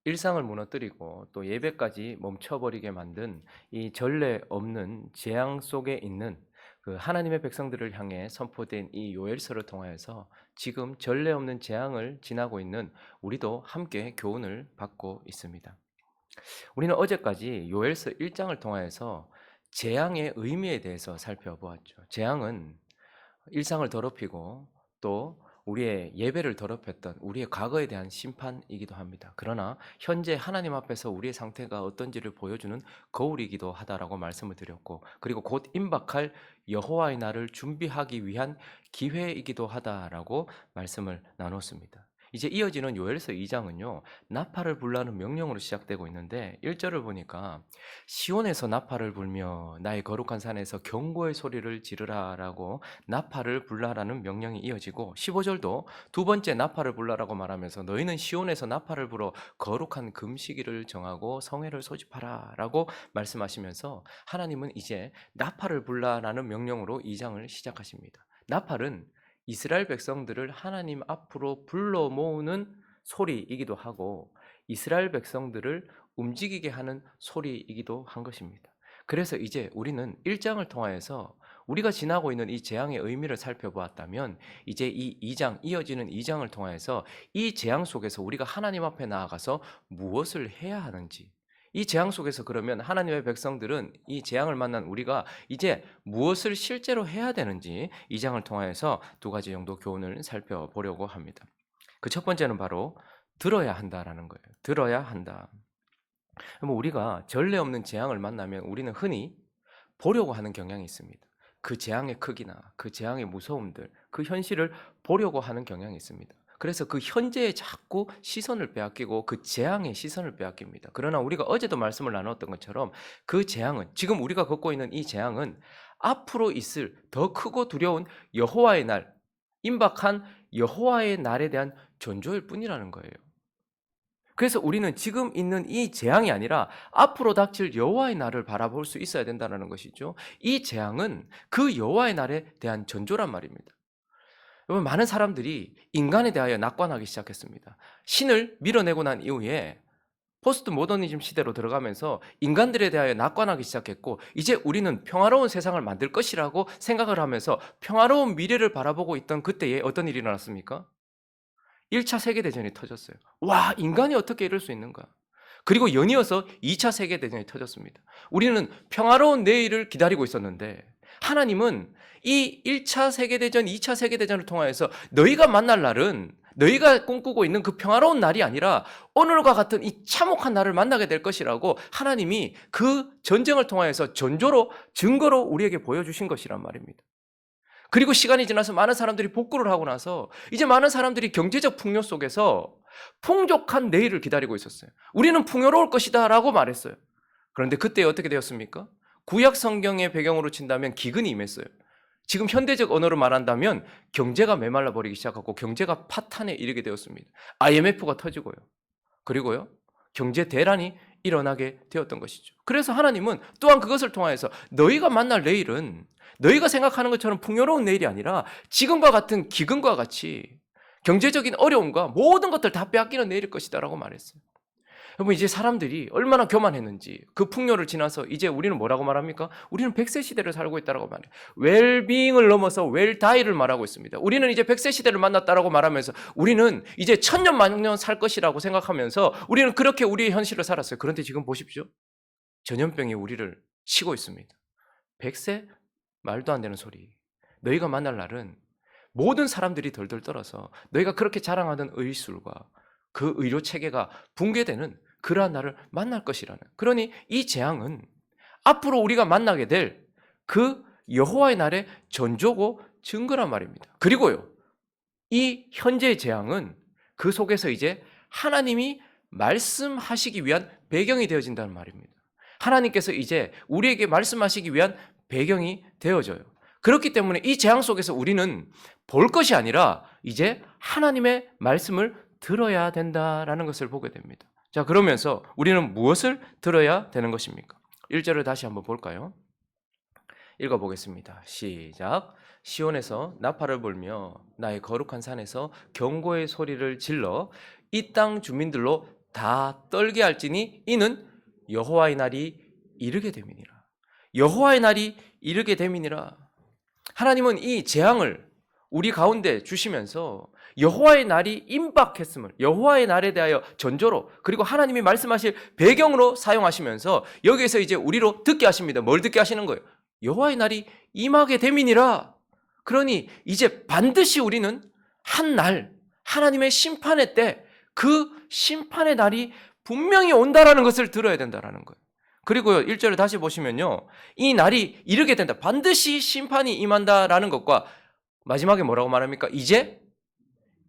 일상을 무너뜨리고 또 예배까지 멈춰버리게 만든 이 전례 없는 재앙 속에 있는 그 하나님의 백성들을 향해 선포된 이 요엘서를 통하여서 지금 전례 없는 재앙을 지나고 있는 우리도 함께 교훈을 받고 있습니다. 우리는 어제까지 요엘서 1장을 통하여서 재앙의 의미에 대해서 살펴보았죠. 재앙은 일상을 더럽히고 또 우리의 예배를 더럽혔던 우리의 과거에 대한 심판이기도 합니다. 그러나 현재 하나님 앞에서 우리의 상태가 어떤지를 보여주는 거울이기도 하다라고 말씀을 드렸고, 그리고 곧 임박할 여호와의 날을 준비하기 위한 기회이기도 하다라고 말씀을 나눴습니다. 이제 이어지는 요엘서 2장은요, 나팔을 불라는 명령으로 시작되고 있는데 1절을 보니까 시온에서 나팔을 불며 나의 거룩한 산에서 경고의 소리를 지르라라고 나팔을 불라라는 명령이 이어지고, 15절도 두 번째 나팔을 불라라고 말하면서 너희는 시온에서 나팔을 불어 거룩한 금식일을 정하고 성회를 소집하라라고 말씀하시면서 하나님은 이제 나팔을 불라라는 명령으로 2장을 시작하십니다. 나팔은 이스라엘 백성들을 하나님 앞으로 불러 모으는 소리이기도 하고 이스라엘 백성들을 움직이게 하는 소리이기도 한 것입니다. 그래서 이제 우리는 1장을 통하여서 우리가 지나고 있는 이 재앙의 의미를 살펴보았다면, 이제 이 2장, 이어지는 2장을 통하여서 이 재앙 속에서 우리가 하나님 앞에 나아가서 무엇을 해야 하는지, 이 재앙 속에서 그러면 하나님의 백성들은 이 재앙을 만난 우리가 이제 무엇을 실제로 해야 되는지 2장을 통하여서 두 가지 정도 교훈을 살펴보려고 합니다. 그 첫 번째는 바로 들어야 한다라는 거예요. 들어야 한다. 우리가 전례 없는 재앙을 만나면 우리는 흔히 보려고 하는 경향이 있습니다. 그 재앙의 크기나 그 재앙의 무서움들, 그 현실을 보려고 하는 경향이 있습니다. 그래서 그 현재에 자꾸 시선을 빼앗기고 그 재앙의 시선을 빼앗깁니다. 그러나 우리가 어제도 말씀을 나눴던 것처럼 그 재앙은, 지금 우리가 겪고 있는 이 재앙은 앞으로 있을 더 크고 두려운 여호와의 날, 임박한 여호와의 날에 대한 전조일 뿐이라는 거예요. 그래서 우리는 지금 있는 이 재앙이 아니라 앞으로 닥칠 여호와의 날을 바라볼 수 있어야 된다는 것이죠. 이 재앙은 그 여호와의 날에 대한 전조란 말입니다. 여러분, 많은 사람들이 인간에 대하여 낙관하기 시작했습니다. 신을 밀어내고 난 이후에 포스트 모더니즘 시대로 들어가면서 인간들에 대하여 낙관하기 시작했고, 이제 우리는 평화로운 세상을 만들 것이라고 생각을 하면서 평화로운 미래를 바라보고 있던 그때에 어떤 일이 일어났습니까? 1차 세계대전이 터졌어요. 와, 인간이 어떻게 이럴 수 있는가? 그리고 연이어서 2차 세계대전이 터졌습니다. 우리는 평화로운 내일을 기다리고 있었는데 하나님은 이 1차 세계대전, 2차 세계대전을 통하여서 너희가 만날 날은 너희가 꿈꾸고 있는 그 평화로운 날이 아니라 오늘과 같은 이 참혹한 날을 만나게 될 것이라고 하나님이 그 전쟁을 통하여서 전조로, 증거로 우리에게 보여주신 것이란 말입니다. 그리고 시간이 지나서 많은 사람들이 복구를 하고 나서 이제 많은 사람들이 경제적 풍요 속에서 풍족한 내일을 기다리고 있었어요. 우리는 풍요로울 것이다 라고 말했어요. 그런데 그때 어떻게 되었습니까? 구약 성경의 배경으로 친다면 기근이 임했어요. 지금 현대적 언어로 말한다면 경제가 메말라 버리기 시작하고 경제가 파탄에 이르게 되었습니다. IMF가 터지고요. 그리고요, 경제 대란이 일어나게 되었던 것이죠. 그래서 하나님은 또한 그것을 통하여서 너희가 만날 내일은 너희가 생각하는 것처럼 풍요로운 내일이 아니라 지금과 같은 기근과 같이 경제적인 어려움과 모든 것들 다 빼앗기는 내일일 것이다 라고 말했어요. 여러분, 이제 사람들이 얼마나 교만했는지 그 풍요를 지나서 이제 우리는 뭐라고 말합니까? 우리는 100세 시대를 살고 있다고 말해요. 웰빙을 넘어서 웰다이를 말하고 있습니다. 우리는 이제 100세 시대를 만났다라고 말하면서 우리는 이제 천년 만년 살 것이라고 생각하면서 우리는 그렇게 우리의 현실을 살았어요. 그런데 지금 보십시오. 전염병이 우리를 치고 있습니다. 100세? 말도 안 되는 소리. 너희가 만날 날은 모든 사람들이 덜덜 떨어서 너희가 그렇게 자랑하던 의술과 그 의료 체계가 붕괴되는 그러한 날을 만날 것이라는. 그러니 이 재앙은 앞으로 우리가 만나게 될 그 여호와의 날의 전조고 증거란 말입니다. 그리고요, 이 현재의 재앙은 그 속에서 이제 하나님이 말씀하시기 위한 배경이 되어진다는 말입니다. 하나님께서 이제 우리에게 말씀하시기 위한 배경이 되어져요. 그렇기 때문에 이 재앙 속에서 우리는 볼 것이 아니라 이제 하나님의 말씀을 들어야 된다라는 것을 보게 됩니다. 자, 그러면서 우리는 무엇을 들어야 되는 것입니까? 1절을 다시 한번 볼까요? 읽어보겠습니다. 시작. 시온에서 나팔을 불며 나의 거룩한 산에서 경고의 소리를 질러 이 땅 주민들로 다 떨게 할지니 이는 여호와의 날이 이르게 됨이니라. 여호와의 날이 이르게 됨이니라. 하나님은 이 재앙을 우리 가운데 주시면서 여호와의 날이 임박했음을, 여호와의 날에 대하여 전조로, 그리고 하나님이 말씀하실 배경으로 사용하시면서 여기에서 이제 우리로 듣게 하십니다. 뭘 듣게 하시는 거예요? 여호와의 날이 임하게 됨이니라. 그러니 이제 반드시 우리는 한 날, 하나님의 심판의 때, 그 심판의 날이 분명히 온다라는 것을 들어야 된다라는 거예요. 그리고요, 1절을 다시 보시면요, 이 날이 이르게 된다, 반드시 심판이 임한다라는 것과 마지막에 뭐라고 말합니까? 이제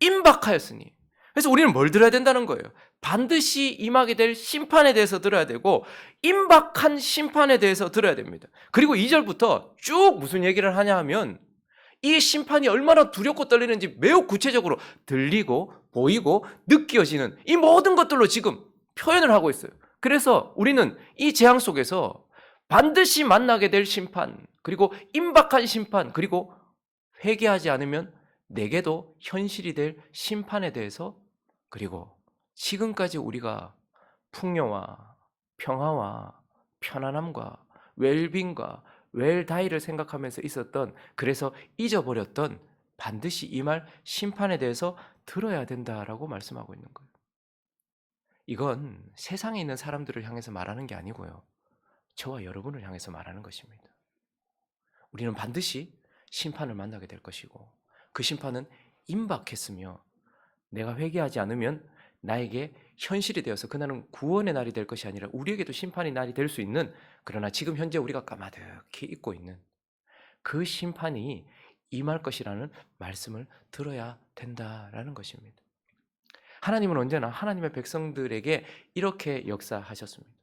임박하였으니. 그래서 우리는 뭘 들어야 된다는 거예요? 반드시 임하게 될 심판에 대해서 들어야 되고, 임박한 심판에 대해서 들어야 됩니다. 그리고 2절부터 쭉 무슨 얘기를 하냐 하면, 이 심판이 얼마나 두렵고 떨리는지 매우 구체적으로 들리고 보이고 느껴지는 이 모든 것들로 지금 표현을 하고 있어요. 그래서 우리는 이 재앙 속에서 반드시 만나게 될 심판, 그리고 임박한 심판, 그리고 회개하지 않으면 내게도 현실이 될 심판에 대해서, 그리고 지금까지 우리가 풍요와 평화와 편안함과 웰빙과 웰다이를 생각하면서 있었던, 그래서 잊어버렸던 반드시 임할 심판에 대해서 들어야 된다라고 말씀하고 있는 거예요. 이건 세상에 있는 사람들을 향해서 말하는 게 아니고요, 저와 여러분을 향해서 말하는 것입니다. 우리는 반드시 심판을 만나게 될 것이고, 그 심판은 임박했으며 내가 회개하지 않으면 나에게 현실이 되어서 그날은 구원의 날이 될 것이 아니라 우리에게도 심판의 날이 될 수 있는, 그러나 지금 현재 우리가 까마득히 잊고 있는 그 심판이 임할 것이라는 말씀을 들어야 된다라는 것입니다. 하나님은 언제나 하나님의 백성들에게 이렇게 역사하셨습니다.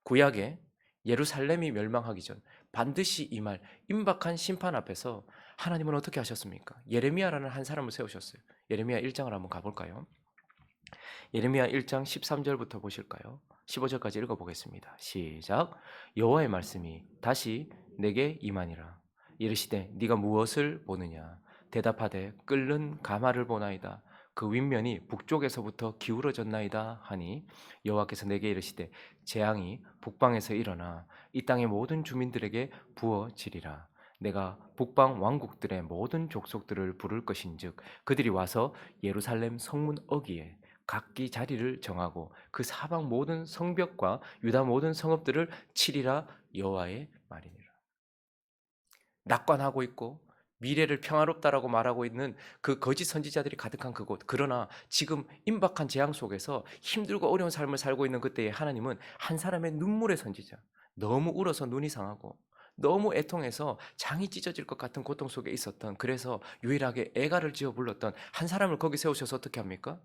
구약에 예루살렘이 멸망하기 전 반드시 임할 임박한 심판 앞에서 하나님은 어떻게 하셨습니까? 예레미야라는 한 사람을 세우셨어요. 예레미야 1장을 한번 가볼까요? 예레미야 1장 13절부터 보실까요? 15절까지 읽어보겠습니다. 시작. 여호와의 말씀이 다시 내게 임하니라. 이르시되 네가 무엇을 보느냐? 대답하되 끓는 가마를 보나이다. 그 윗면이 북쪽에서부터 기울어졌나이다 하니 여호와께서 내게 이르시되 재앙이 북방에서 일어나 이 땅의 모든 주민들에게 부어지리라. 내가 북방 왕국들의 모든 족속들을 부를 것인즉 그들이 와서 예루살렘 성문 어귀에 각기 자리를 정하고 그 사방 모든 성벽과 유다 모든 성읍들을 치리라. 여호와의 말이니라. 낙관하고 있고 미래를 평화롭다라고 말하고 있는 그 거짓 선지자들이 가득한 그곳, 그러나 지금 임박한 재앙 속에서 힘들고 어려운 삶을 살고 있는 그때에 하나님은 한 사람의 눈물의 선지자, 너무 울어서 눈이 상하고 너무 애통해서 장이 찢어질 것 같은 고통 속에 있었던, 그래서 유일하게 애가를 지어 불렀던 한 사람을 거기 세우셔서 어떻게 합니까?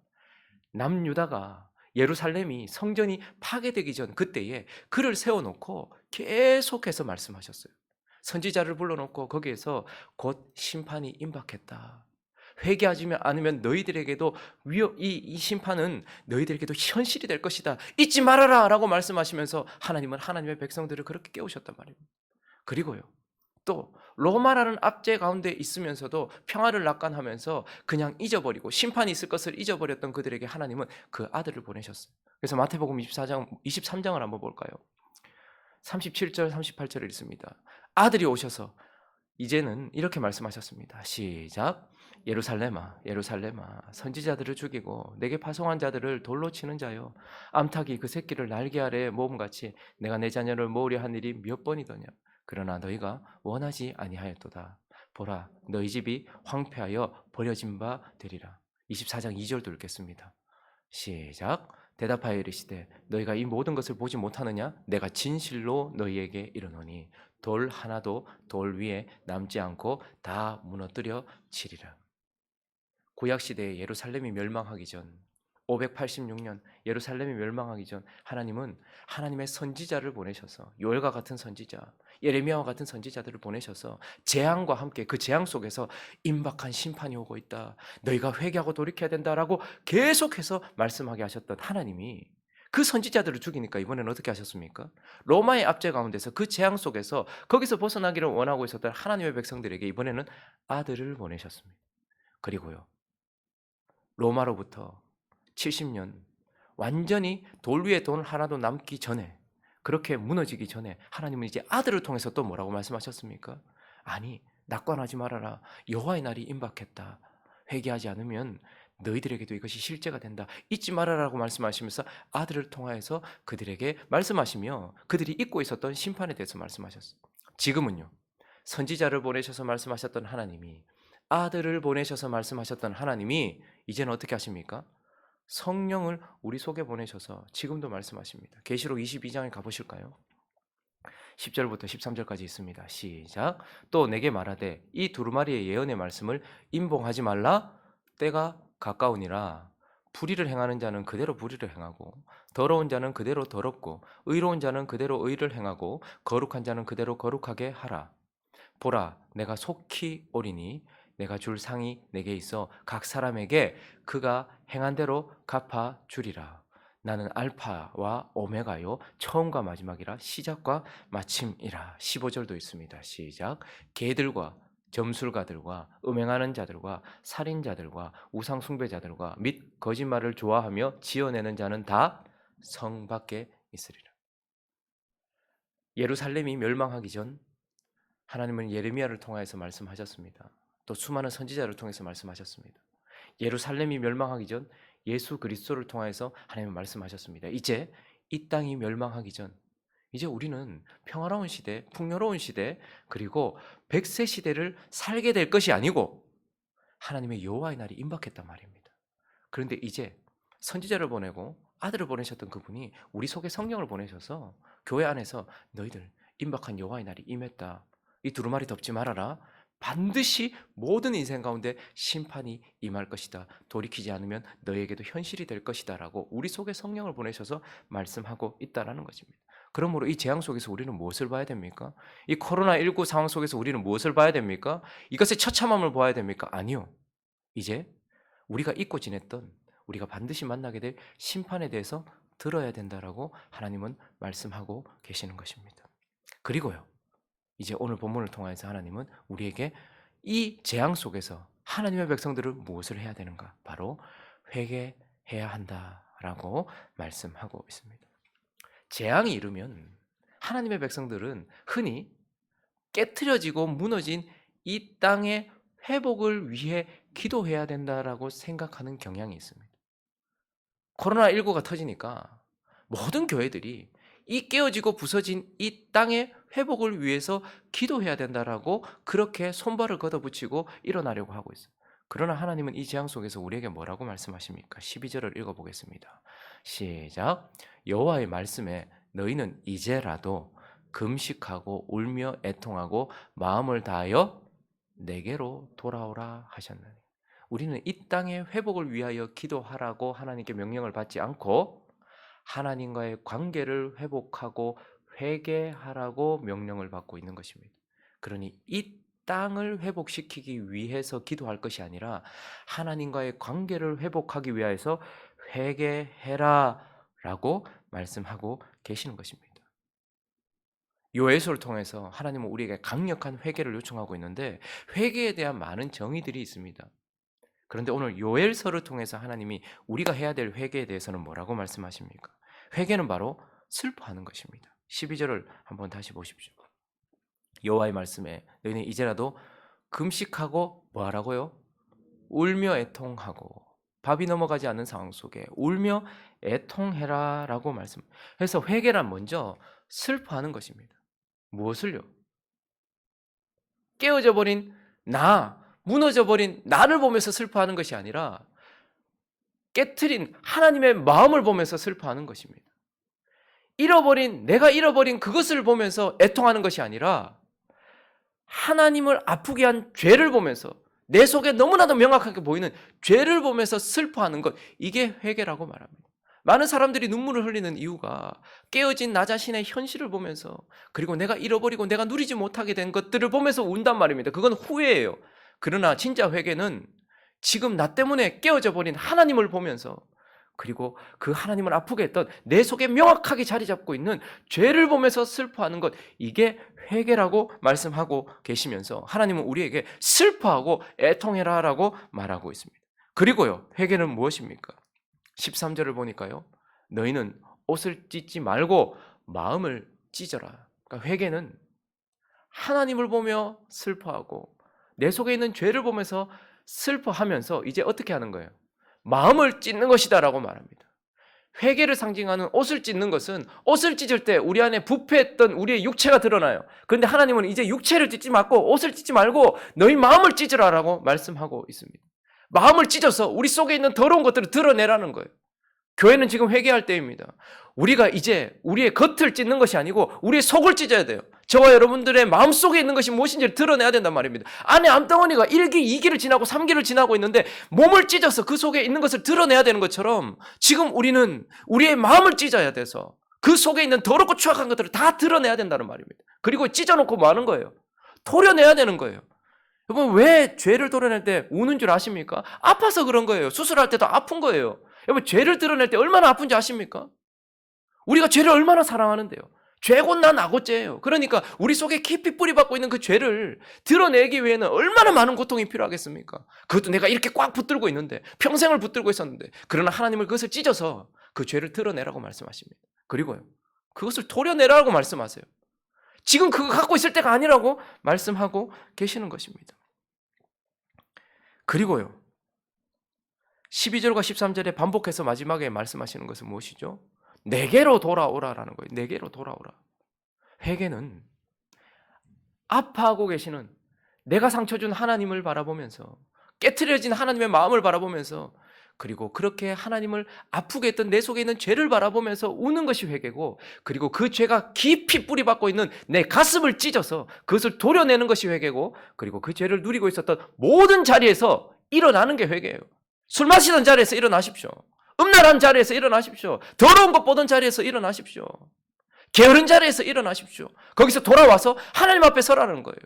남유다가, 예루살렘이 성전이 파괴되기 전 그때에 그를 세워놓고 계속해서 말씀하셨어요. 선지자를 불러놓고 거기에서 곧 심판이 임박했다. 회개하지 않으면 너희들에게도 이 심판은 너희들에게도 현실이 될 것이다. 잊지 말아라 라고 말씀하시면서 하나님은 하나님의 백성들을 그렇게 깨우셨단 말입니다. 그리고요, 또 로마라는 압제 가운데 있으면서도 평화를 낙관하면서 그냥 잊어버리고 심판이 있을 것을 잊어버렸던 그들에게 하나님은 그 아들을 보내셨어요. 그래서 마태복음 23장을 한번 볼까요? 37절 38절을 읽습니다. 아들이 오셔서 이제는 이렇게 말씀하셨습니다. 시작. 예루살렘아 예루살렘아 선지자들을 죽이고 내게 파송한 자들을 돌로 치는 자여, 암탉이 그 새끼를 날개 아래에 모음같이 내가 내 자녀를 모으려 한 일이 몇 번이더냐. 그러나 너희가 원하지 아니하였도다. 보라 너희 집이 황폐하여 버려진 바 되리라. 24장 2절도 읽겠습니다. 시작. 대답하여 이르시되 너희가 이 모든 것을 보지 못하느냐? 내가 진실로 너희에게 이르노니 돌 하나도 돌 위에 남지 않고 다 무너뜨려 지리라. 구약시대에 예루살렘이 멸망하기 전 586년 예루살렘이 멸망하기 전 하나님은 하나님의 선지자를 보내셔서, 요엘과 같은 선지자, 예레미야와 같은 선지자들을 보내셔서 재앙과 함께 그 재앙 속에서 임박한 심판이 오고 있다, 너희가 회개하고 돌이켜야 된다라고 계속해서 말씀하게 하셨던 하나님이 그 선지자들을 죽이니까 이번에는 어떻게 하셨습니까? 로마의 압제 가운데서 그 재앙 속에서 거기서 벗어나기를 원하고 있었던 하나님의 백성들에게 이번에는 아들을 보내셨습니다. 그리고요, 로마로부터 70년 완전히 돌 위에 돈 하나도 남기 전에, 그렇게 무너지기 전에 하나님은 이제 아들을 통해서 또 뭐라고 말씀하셨습니까? 아니, 낙관하지 말아라. 여호와의 날이 임박했다. 회개하지 않으면 너희들에게도 이것이 실제가 된다. 잊지 말아라고 말씀하시면서 아들을 통하여서 그들에게 말씀하시며 그들이 잊고 있었던 심판에 대해서 말씀하셨어요. 지금은요, 선지자를 보내셔서 말씀하셨던 하나님이, 아들을 보내셔서 말씀하셨던 하나님이 이제는 어떻게 하십니까? 성령을 우리 속에 보내셔서 지금도 말씀하십니다. 계시록 22장에 가보실까요? 10절부터 13절까지 있습니다. 시작. 또 내게 말하되 이 두루마리의 예언의 말씀을 임봉하지 말라. 때가 가까우니라. 불의를 행하는 자는 그대로 불의를 행하고, 더러운 자는 그대로 더럽고, 의로운 자는 그대로 의를 행하고, 거룩한 자는 그대로 거룩하게 하라. 보라, 내가 속히 오리니 내가 줄 상이 내게 있어 각 사람에게 그가 행한 대로 갚아 주리라. 나는 알파와 오메가요, 처음과 마지막이라, 시작과 마침이라. 15절도 있습니다. 시작. 개들과 점술가들과 음행하는 자들과 살인자들과 우상 숭배자들과 및 거짓말을 좋아하며 지어내는 자는 다 성 밖에 있으리라. 예루살렘이 멸망하기 전 하나님은 예레미야를 통해서 말씀하셨습니다. 또 수많은 선지자를 통해서 말씀하셨습니다. 예루살렘이 멸망하기 전 예수 그리스도를 통해서 하나님은 말씀하셨습니다. 이제 이 땅이 멸망하기 전, 이제 우리는 평화로운 시대, 풍요로운 시대, 그리고 백세 시대를 살게 될 것이 아니고 하나님의 여호와의 날이 임박했단 말입니다. 그런데 이제 선지자를 보내고 아들을 보내셨던 그분이 우리 속에 성령을 보내셔서 교회 안에서 너희들 임박한 여호와의 날이 임했다. 이 두루마리 덮지 말아라. 반드시 모든 인생 가운데 심판이 임할 것이다. 돌이키지 않으면 너희에게도 현실이 될 것이다 라고 우리 속에 성령을 보내셔서 말씀하고 있다는 것입니다. 그러므로 이 재앙 속에서 우리는 무엇을 봐야 됩니까? 이 코로나19 상황 속에서 우리는 무엇을 봐야 됩니까? 이것의 처참함을 보아야 됩니까? 아니요. 이제 우리가 잊고 지냈던, 우리가 반드시 만나게 될 심판에 대해서 들어야 된다라고 하나님은 말씀하고 계시는 것입니다. 그리고요, 이제 오늘 본문을 통해서 하나님은 우리에게 이 재앙 속에서 하나님의 백성들은 무엇을 해야 되는가? 바로 회개해야 한다라고 말씀하고 있습니다. 재앙이 이르면 하나님의 백성들은 흔히 깨트려지고 무너진 이 땅의 회복을 위해 기도해야 된다라고 생각하는 경향이 있습니다. 코로나19가 터지니까 모든 교회들이 이 깨어지고 부서진 이 땅의 회복을 위해서 기도해야 된다라고 그렇게 손발을 걷어붙이고 일어나려고 하고 있어요. 그러나 하나님은 이 재앙 속에서 우리에게 뭐라고 말씀하십니까? 12절을 읽어보겠습니다. 시작. 여호와의 말씀에 너희는 이제라도 금식하고 울며 애통하고 마음을 다하여 내게로 돌아오라 하셨나니. 우리는 이 땅의 회복을 위하여 기도하라고 하나님께 명령을 받지 않고 하나님과의 관계를 회복하고 회개하라고 명령을 받고 있는 것입니다. 그러니 이 땅을 회복시키기 위해서 기도할 것이 아니라 하나님과의 관계를 회복하기 위해서 회개해라 라고 말씀하고 계시는 것입니다. 요엘서를 통해서 하나님은 우리에게 강력한 회개를 요청하고 있는데 회개에 대한 많은 정의들이 있습니다. 그런데 오늘 요엘서를 통해서 하나님이 우리가 해야 될 회개에 대해서는 뭐라고 말씀하십니까? 회개는 바로 슬퍼하는 것입니다. 12절을 한번 다시 보십시오. 여호와의 말씀에 너희는 이제라도 금식하고 뭐하라고요? 울며 애통하고, 밥이 넘어가지 않는 상황 속에 울며 애통해라 라고 말씀. 그래서 회개란 먼저 슬퍼하는 것입니다. 무엇을요? 깨어져 버린 나, 무너져 버린 나를 보면서 슬퍼하는 것이 아니라 깨트린 하나님의 마음을 보면서 슬퍼하는 것입니다. 내가 잃어버린 그것을 보면서 애통하는 것이 아니라 하나님을 아프게 한 죄를 보면서, 내 속에 너무나도 명확하게 보이는 죄를 보면서 슬퍼하는 것, 이게 회개라고 말합니다. 많은 사람들이 눈물을 흘리는 이유가 깨어진 나 자신의 현실을 보면서, 그리고 내가 잃어버리고 내가 누리지 못하게 된 것들을 보면서 운단 말입니다. 그건 후회예요. 그러나 진짜 회개는 지금 나 때문에 깨어져 버린 하나님을 보면서, 그리고 그 하나님을 아프게 했던 내 속에 명확하게 자리 잡고 있는 죄를 보면서 슬퍼하는 것, 이게 회개라고 말씀하고 계시면서 하나님은 우리에게 슬퍼하고 애통해라라고 말하고 있습니다. 그리고요, 회개는 무엇입니까? 13절을 보니까요, 너희는 옷을 찢지 말고 마음을 찢어라. 그러니까 회개는 하나님을 보며 슬퍼하고 내 속에 있는 죄를 보면서 슬퍼하면서 이제 어떻게 하는 거예요? 마음을 찢는 것이다라고 말합니다. 회개를 상징하는 옷을 찢는 것은 옷을 찢을 때 우리 안에 부패했던 우리의 육체가 드러나요. 그런데 하나님은 이제 육체를 찢지 말고 옷을 찢지 말고 너희 마음을 찢으라라고 말씀하고 있습니다. 마음을 찢어서 우리 속에 있는 더러운 것들을 드러내라는 거예요. 교회는 지금 회개할 때입니다. 우리가 이제 우리의 겉을 찢는 것이 아니고 우리의 속을 찢어야 돼요. 저와 여러분들의 마음속에 있는 것이 무엇인지를 드러내야 된단 말입니다. 안에 암덩어리가 1기, 2기를 지나고 3기를 지나고 있는데 몸을 찢어서 그 속에 있는 것을 드러내야 되는 것처럼 지금 우리는 우리의 마음을 찢어야 돼서 그 속에 있는 더럽고 추악한 것들을 다 드러내야 된다는 말입니다. 그리고 찢어놓고 뭐 하는 거예요? 토려내야 되는 거예요. 여러분, 왜 죄를 도려낼 때 우는 줄 아십니까? 아파서 그런 거예요. 수술할 때도 아픈 거예요. 여러분, 죄를 드러낼 때 얼마나 아픈지 아십니까? 우리가 죄를 얼마나 사랑하는데요. 죄곧 나 나고죄예요. 그러니까 우리 속에 깊이 뿌리박고 있는 그 죄를 드러내기 위해는 얼마나 많은 고통이 필요하겠습니까? 그것도 내가 이렇게 꽉 붙들고 있는데, 평생을 붙들고 있었는데, 그러나 하나님을 그것을 찢어서 그 죄를 드러내라고 말씀하십니다. 그리고요, 그것을 토려내라고 말씀하세요. 지금 그거 갖고 있을 때가 아니라고 말씀하고 계시는 것입니다. 그리고요, 12절과 13절에 반복해서 마지막에 말씀하시는 것은 무엇이죠? 내게로 돌아오라라는 거예요. 내게로 돌아오라. 회개는 아파하고 계시는 내가 상처 준 하나님을 바라보면서 깨트려진 하나님의 마음을 바라보면서 그리고 그렇게 하나님을 아프게 했던 내 속에 있는 죄를 바라보면서 우는 것이 회개고 그리고 그 죄가 깊이 뿌리박고 있는 내 가슴을 찢어서 그것을 도려내는 것이 회개고 그리고 그 죄를 누리고 있었던 모든 자리에서 일어나는 게 회개예요. 술 마시던 자리에서 일어나십시오. 음란한 자리에서 일어나십시오. 더러운 것 보던 자리에서 일어나십시오. 게으른 자리에서 일어나십시오. 거기서 돌아와서 하나님 앞에 서라는 거예요.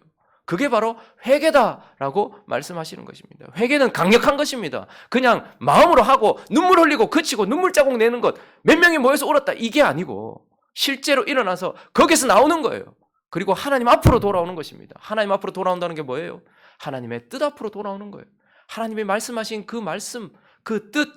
그게 바로 회개다라고 말씀하시는 것입니다. 회개는 강력한 것입니다. 그냥 마음으로 하고 눈물 흘리고 그치고 눈물 자국 내는 것, 몇 명이 모여서 울었다 이게 아니고 실제로 일어나서 거기서 나오는 거예요. 그리고 하나님 앞으로 돌아오는 것입니다. 하나님 앞으로 돌아온다는 게 뭐예요? 하나님의 뜻 앞으로 돌아오는 거예요. 하나님이 말씀하신 그 말씀, 그 뜻,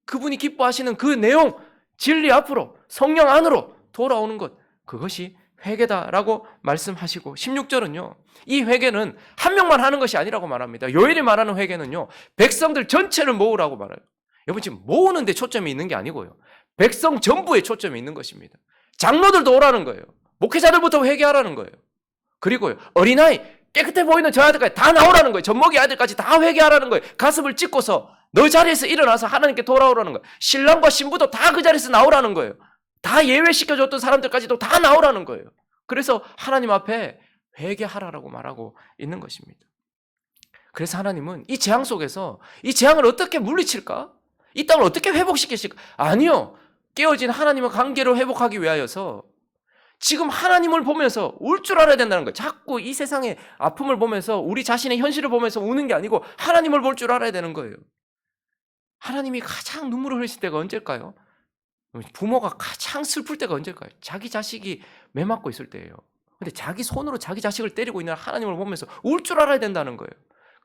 그분이 기뻐하시는 그 내용, 진리 앞으로 성령 안으로 돌아오는 것, 그것이 회개다라고 말씀하시고 16절은요. 이 회개는 한 명만 하는 것이 아니라고 말합니다. 요엘이 말하는 회개는요. 백성들 전체를 모으라고 말해요. 여러분 지금 모으는 데 초점이 있는 게 아니고요. 백성 전부에 초점이 있는 것입니다. 장로들도 오라는 거예요. 목회자들부터 회개하라는 거예요. 그리고요. 어린아이 깨끗해 보이는 저 아들까지 다 나오라는 거예요. 젖먹이 아들까지 다 회개하라는 거예요. 가슴을 찢고서 너 자리에서 일어나서 하나님께 돌아오라는 거예요. 신랑과 신부도 다 그 자리에서 나오라는 거예요. 다 예외시켜줬던 사람들까지도 다 나오라는 거예요. 그래서 하나님 앞에 회개하라라고 말하고 있는 것입니다. 그래서 하나님은 이 재앙 속에서 이 재앙을 어떻게 물리칠까? 이 땅을 어떻게 회복시키실까? 아니요. 깨어진 하나님과 관계를 회복하기 위하여서 지금 하나님을 보면서 울 줄 알아야 된다는 거예요. 자꾸 이 세상의 아픔을 보면서 우리 자신의 현실을 보면서 우는 게 아니고 하나님을 볼 줄 알아야 되는 거예요. 하나님이 가장 눈물을 흘리실 때가 언제일까요? 부모가 가장 슬플 때가 언제일까요? 자기 자식이 매 맞고 있을 때예요. 근데 자기 손으로 자기 자식을 때리고 있는 하나님을 보면서 울 줄 알아야 된다는 거예요.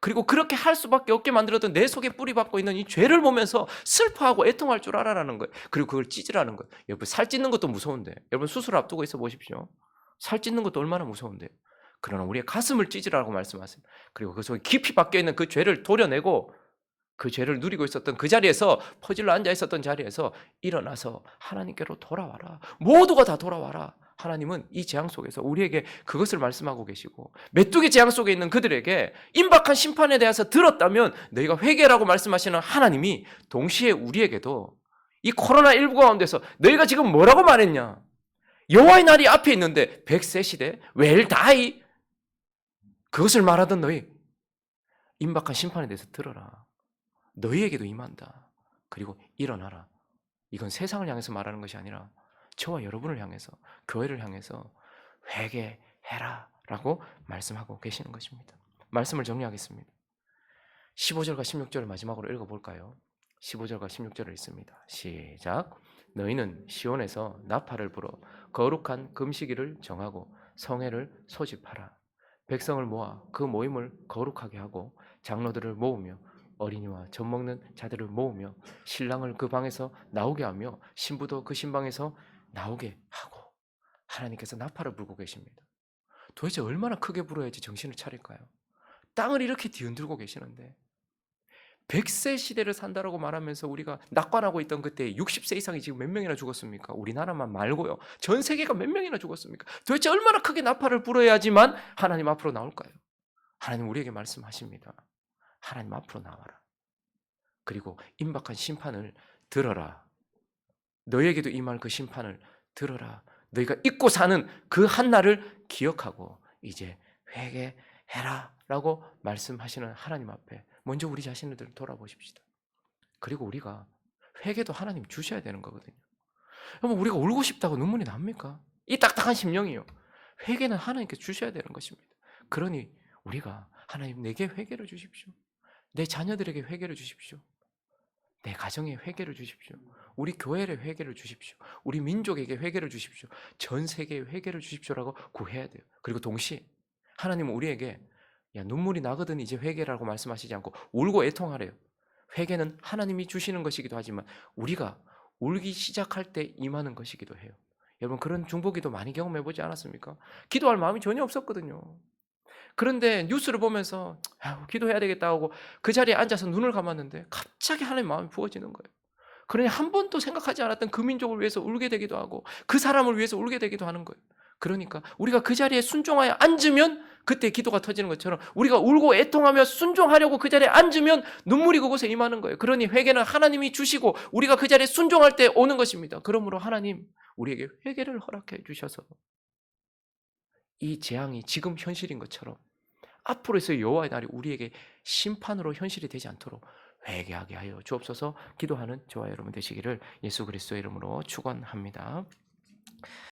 그리고 그렇게 할 수밖에 없게 만들었던 내 속에 뿌리박고 있는 이 죄를 보면서 슬퍼하고 애통할 줄 알아라는 거예요. 그리고 그걸 찢으라는 거예요. 여러분 살 찢는 것도 무서운데 여러분 수술 앞두고 있어 보십시오. 살 찢는 것도 얼마나 무서운데요. 그러나 우리의 가슴을 찢으라고 말씀하세요. 그리고 그 속에 깊이 박혀 있는 그 죄를 도려내고 그 죄를 누리고 있었던 그 자리에서 퍼질러 앉아 있었던 자리에서 일어나서 하나님께로 돌아와라. 모두가 다 돌아와라. 하나님은 이 재앙 속에서 우리에게 그것을 말씀하고 계시고 메뚜기 재앙 속에 있는 그들에게 임박한 심판에 대해서 들었다면 너희가 회개라고 말씀하시는 하나님이 동시에 우리에게도 이 코로나19 가운데서 너희가 지금 뭐라고 말했냐? 여호와의 날이 앞에 있는데 100세 시대 웰 다이 그것을 말하던 너희 임박한 심판에 대해서 들어라. 너희에게도 임한다. 그리고 일어나라. 이건 세상을 향해서 말하는 것이 아니라 저와 여러분을 향해서 교회를 향해서 회개해라 라고 말씀하고 계시는 것입니다. 말씀을 정리하겠습니다. 15절과 16절을 마지막으로 읽어볼까요? 15절과 16절을 읽습니다. 시작. 너희는 시온에서 나팔을 불어 거룩한 금식일을 정하고 성회를 소집하라. 백성을 모아 그 모임을 거룩하게 하고 장로들을 모으며 어린이와 젖 먹는 자들을 모으며 신랑을 그 방에서 나오게 하며 신부도 그 신방에서 나오게 하고 하나님께서 나팔을 불고 계십니다. 도대체 얼마나 크게 불어야지 정신을 차릴까요? 땅을 이렇게 뒤흔들고 계시는데 100세 시대를 산다라고 말하면서 우리가 낙관하고 있던 그때 60세 이상이 지금 몇 명이나 죽었습니까? 우리나라만 말고요. 전 세계가 몇 명이나 죽었습니까? 도대체 얼마나 크게 나팔을 불어야지만 하나님 앞으로 나올까요? 하나님 우리에게 말씀하십니다. 하나님 앞으로 나와라. 그리고 임박한 심판을 들어라. 너에게도 임할 그 심판을 들어라. 너희가 잊고 사는 그 한날을 기억하고 이제 회개해라 라고 말씀하시는 하나님 앞에 먼저 우리 자신을 돌아보십시다. 그리고 우리가 회개도 하나님 주셔야 되는 거거든요. 여러분 우리가 울고 싶다고 눈물이 납니까? 이 딱딱한 심령이요. 회개는 하나님께 주셔야 되는 것입니다. 그러니 우리가 하나님 내게 회개를 주십시오. 내 자녀들에게 회개를 주십시오. 내 가정에 회개를 주십시오. 우리 교회에 회개를 주십시오. 우리 민족에게 회개를 주십시오. 전 세계에 회개를 주십시오라고 구해야 돼요. 그리고 동시에 하나님은 우리에게 야 눈물이 나거든 이제 회개라고 말씀하시지 않고 울고 애통하래요. 회개는 하나님이 주시는 것이기도 하지만 우리가 울기 시작할 때 임하는 것이기도 해요. 여러분 그런 중보기도 많이 경험해 보지 않았습니까? 기도할 마음이 전혀 없었거든요. 그런데 뉴스를 보면서 기도해야 되겠다 하고 그 자리에 앉아서 눈을 감았는데 갑자기 하나님 마음이 부어지는 거예요. 그러니 한 번도 생각하지 않았던 그 민족을 위해서 울게 되기도 하고 그 사람을 위해서 울게 되기도 하는 거예요. 그러니까 우리가 그 자리에 순종하여 앉으면 그때 기도가 터지는 것처럼 우리가 울고 애통하며 순종하려고 그 자리에 앉으면 눈물이 그곳에 임하는 거예요. 그러니 회개는 하나님이 주시고 우리가 그 자리에 순종할 때 오는 것입니다. 그러므로 하나님 우리에게 회개를 허락해 주셔서 이 재앙이 지금 현실인 것처럼 앞으로의 여호와의 날이 우리에게 심판으로 현실이 되지 않도록 회개하게 하여 주옵소서. 기도하는 저와 여러분 되시기를 예수 그리스도의 이름으로 축원합니다.